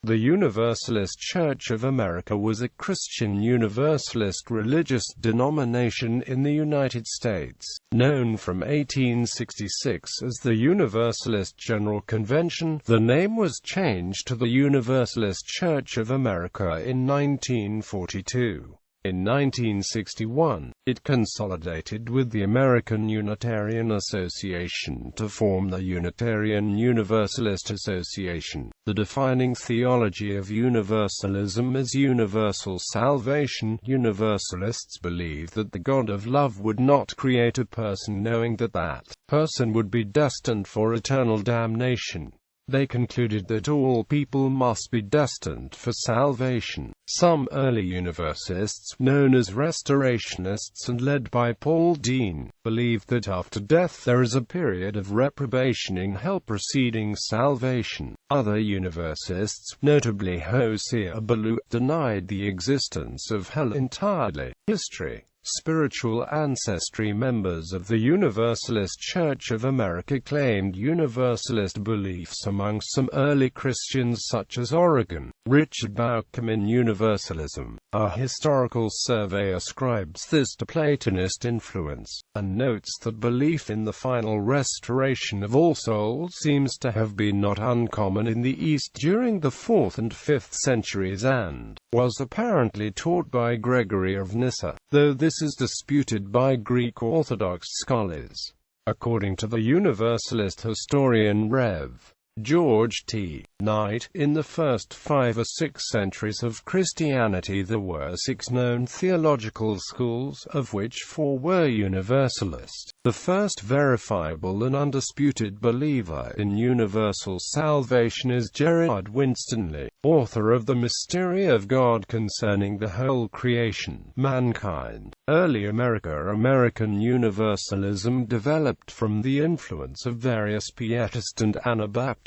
The Universalist Church of America was a Christian Universalist religious denomination in the United States, known from 1866 as the Universalist General Convention. The name was changed to the Universalist Church of America in 1942. In 1961, it consolidated with the American Unitarian Association to form the Unitarian Universalist Association. The defining theology of Universalism is universal salvation. Universalists believe that the God of love would not create a person knowing that that person would be destined for eternal damnation. They concluded that all people must be destined for salvation. Some early Universalists, known as Restorationists and led by Paul Dean, believed that after death there is a period of reprobation in hell preceding salvation. Other Universalists, notably Hosea Ballou, denied the existence of hell entirely. History. Spiritual ancestry. Members of the Universalist Church of America claimed Universalist beliefs among some early Christians such as Origen. Richard Bauckham in Universalism, a historical survey, ascribes this to Platonist influence, and notes that belief in the final restoration of all souls seems to have been not uncommon in the East during the 4th and 5th centuries and was apparently taught by Gregory of Nyssa, though this is disputed by Greek Orthodox scholars. According to the Universalist historian Rev. George T. Knight, in the first 5 or 6 centuries of Christianity there were 6 known theological schools, of which 4 were Universalist. The first verifiable and undisputed believer in universal salvation is Gerard Winstanley, author of The Mystery of God Concerning the Whole Creation, Mankind. Early American Universalism developed from the influence of various Pietist and Anabaptist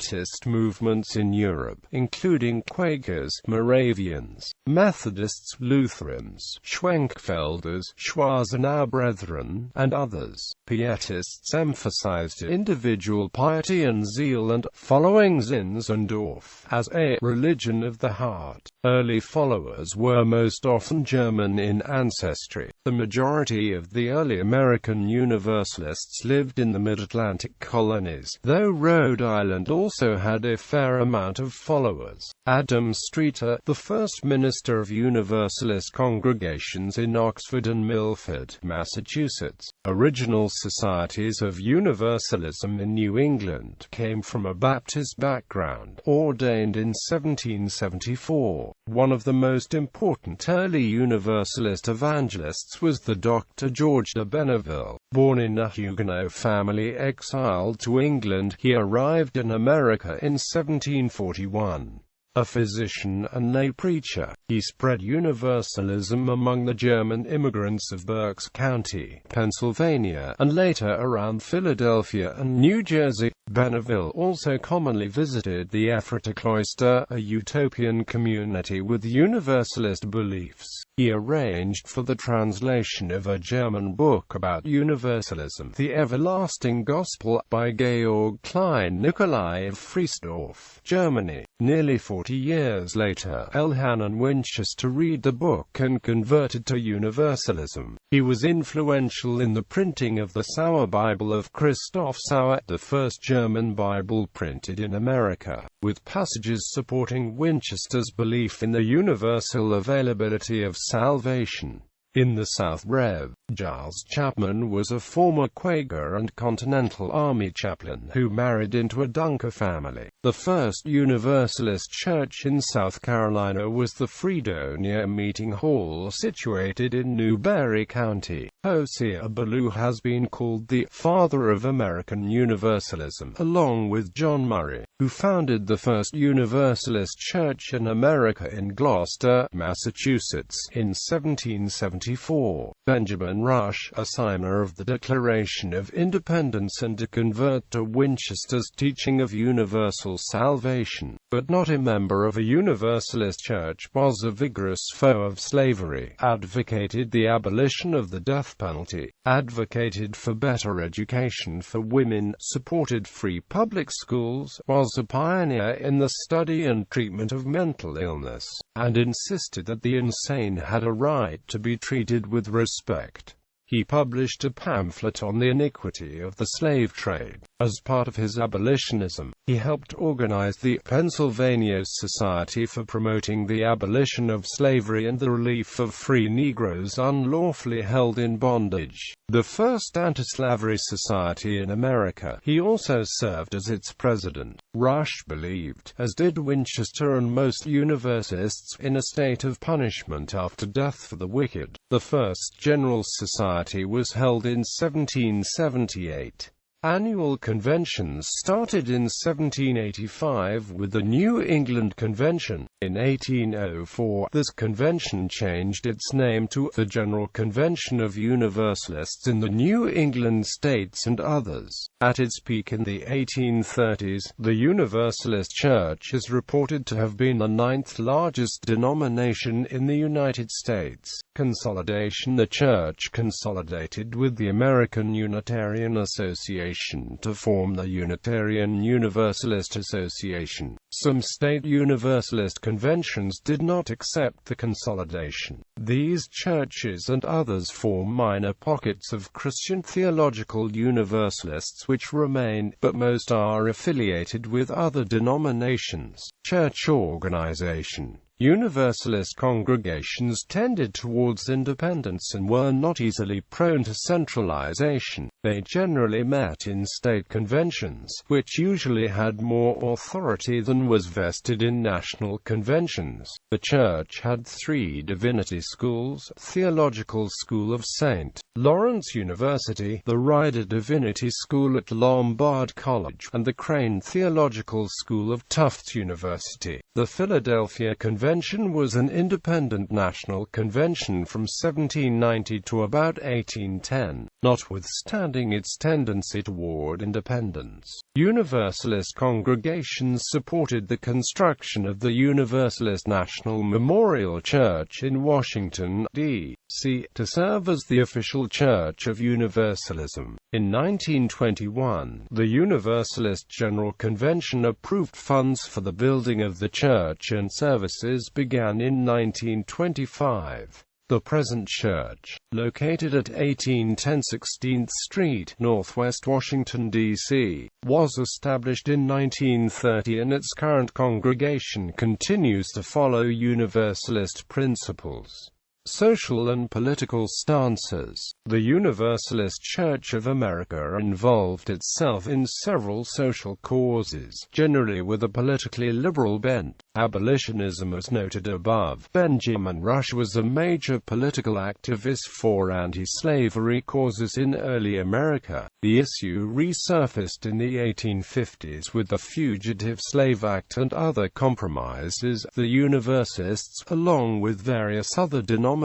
movements in Europe, including Quakers, Moravians, Methodists, Lutherans, Schwenkfelders, Schwarzenau Brethren, and others. Pietists emphasized individual piety and zeal and, following Zinzendorf, as a religion of the heart. Early followers were most often German in ancestry. The majority of the early American Universalists lived in the mid-Atlantic colonies, though Rhode Island also had a fair amount of followers. Adam Streeter, the first minister of Universalist congregations in Oxford and Milford, Massachusetts. Original societies of Universalism in New England came from a Baptist background, ordained in 1774. One of the most important early Universalist evangelists was the Dr. George de Benneville. Born in a Huguenot family exiled to England, he arrived in America in 1741. A physician and lay preacher, he spread Universalism among the German immigrants of Berks County, Pennsylvania, and later around Philadelphia and New Jersey. Benneville also commonly visited the Ephrata Cloister, a utopian community with Universalist beliefs. He arranged for the translation of a German book about Universalism, The Everlasting Gospel, by Georg Klein Nicolai of Friesdorf, Germany. Nearly 40 years later, Elhanan Winchester read the book and converted to Universalism. He was influential in the printing of the Sauer Bible of Christoph Sauer, the first German Bible printed in America, with passages supporting Winchester's belief in the universal availability of salvation. In the South, Rev. Giles Chapman was a former Quaker and Continental Army chaplain who married into a Dunker family. The first Universalist church in South Carolina was the Freedonia Meeting Hall, situated in Newberry County. Hosea Ballou has been called the father of American Universalism, along with John Murray, who founded the first Universalist church in America in Gloucester, Massachusetts, in 1770. 1794. Benjamin Rush, a signer of the Declaration of Independence and a convert to Winchester's teaching of universal salvation, but not a member of a Universalist church, was a vigorous foe of slavery, advocated the abolition of the death penalty, advocated for better education for women, supported free public schools, was a pioneer in the study and treatment of mental illness, and insisted that the insane had a right to be treated with respect. He published a pamphlet on the iniquity of the slave trade. As part of his abolitionism, he helped organize the Pennsylvania Society for Promoting the Abolition of Slavery and the Relief of Free Negroes Unlawfully Held in Bondage, the first anti-slavery society in America. He also served as its president. Rush believed, as did Winchester and most Universalists, in a state of punishment after death for the wicked. The first General Society was held in 1778. Annual conventions started in 1785 with the New England Convention. In 1804, this convention changed its name to the General Convention of Universalists in the New England states and others. At its peak in the 1830s, the Universalist Church is reported to have been the 9th largest denomination in the United States. Consolidation. The Church consolidated with the American Unitarian Association to form the Unitarian Universalist Association. Some state Universalist conventions did not accept the consolidation. These churches and others form minor pockets of Christian theological Universalists which remain, but most are affiliated with other denominations. Church organization. Universalist congregations tended towards independence and were not easily prone to centralization. They generally met in state conventions, which usually had more authority than was vested in national conventions. The Church had 3 divinity schools: Theological School of St. Lawrence University, the Ryder Divinity School at Lombard College, and the Crane Theological School of Tufts University. The Philadelphia Convention was an independent national convention from 1790 to about 1810, notwithstanding its tendency toward independence. Universalist congregations supported the construction of the Universalist National Memorial Church in Washington, D.C., to serve as the official church of Universalism. In 1921, the Universalist General Convention approved funds for the building of the church, and services began in 1925. The present church, located at 1810 16th Street, Northwest Washington, D.C., was established in 1930, and its current congregation continues to follow Universalist principles. Social and political stances. The Universalist Church of America involved itself in several social causes, generally with a politically liberal bent. Abolitionism, as noted above. Benjamin Rush was a major political activist for anti-slavery causes in early America. The issue resurfaced in the 1850s with the Fugitive Slave Act and other compromises. The Universalists, along with various other denominations,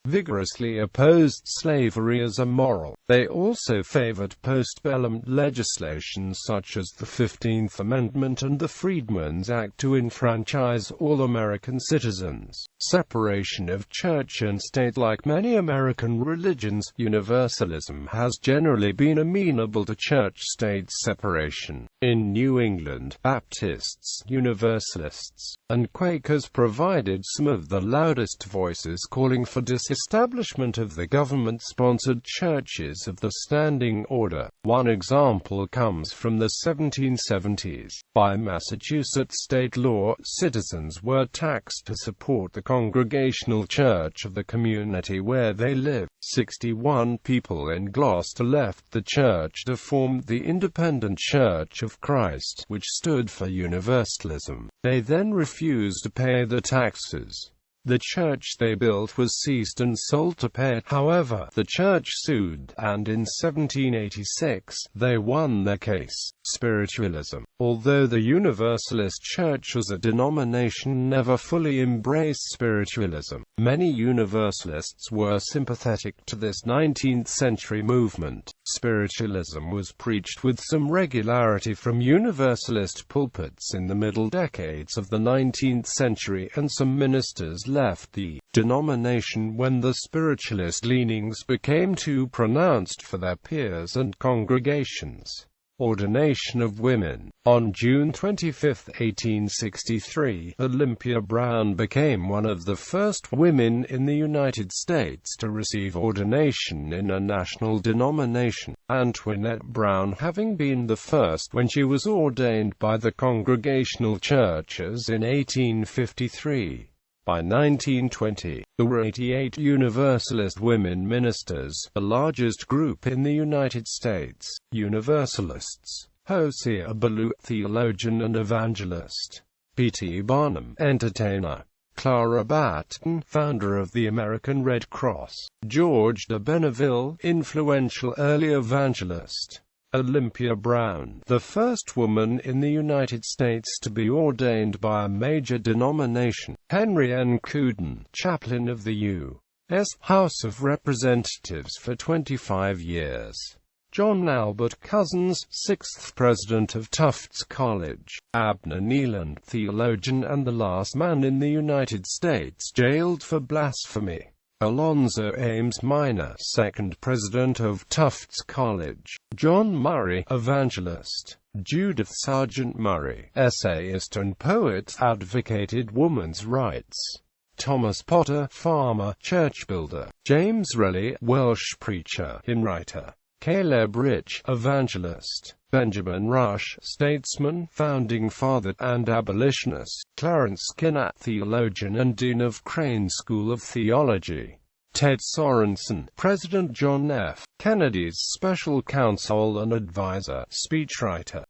vigorously opposed slavery as immoral. They also favored postbellum legislation such as the 15th Amendment and the Freedmen's Act to enfranchise all American citizens. Separation of church and state. Like many American religions, Universalism has generally been amenable to church-state separation. In New England, Baptists, Universalists, and Quakers provided some of the loudest voices calling for disestablishment of the government-sponsored churches of the standing order. One example comes from the 1770s. By Massachusetts state law, citizens were taxed to support the Congregational Church of the community where they lived. 61 people in Gloucester left the church to form the Independent Church of Christ, which stood for Universalism. They then refused to pay the taxes. The church they built was seized and sold to pay it. However, the church sued, and in 1786, they won their case. Spiritualism. Although the Universalist Church as a denomination never fully embraced spiritualism, many Universalists were sympathetic to this 19th-century movement. Spiritualism was preached with some regularity from Universalist pulpits in the middle decades of the 19th century, and some ministers left the denomination when the spiritualist leanings became too pronounced for their peers and congregations. Ordination of Women. On June 25, 1863, Olympia Brown became one of the first women in the United States to receive ordination in a national denomination, Antoinette Brown having been the first when she was ordained by the Congregational Churches in 1853. By 1920, there were 88 Universalist women ministers, the largest group in the United States. Universalists. Hosea Ballou, theologian and evangelist. P.T. Barnum, entertainer. Clara Barton, founder of the American Red Cross. George de Benneville, influential early evangelist. Olympia Brown, the first woman in the United States to be ordained by a major denomination. Henry N. Cooden, chaplain of the U.S. House of Representatives for 25 years. John Albert Cousins, 6th President of Tufts College. Abner Neeland, theologian and the last man in the United States jailed for blasphemy. Alonzo Ames Minor, 2nd President of Tufts College. John Murray, evangelist. Judith Sargent Murray, essayist and poet, advocated women's rights. Thomas Potter, farmer, church builder. James Raleigh, Welsh preacher, hymn writer. Caleb Rich, evangelist. Benjamin Rush, statesman, founding father, and abolitionist. Clarence Skinner, theologian and dean of Crane School of Theology. Ted Sorensen, President John F. Kennedy's special counsel and advisor, speechwriter.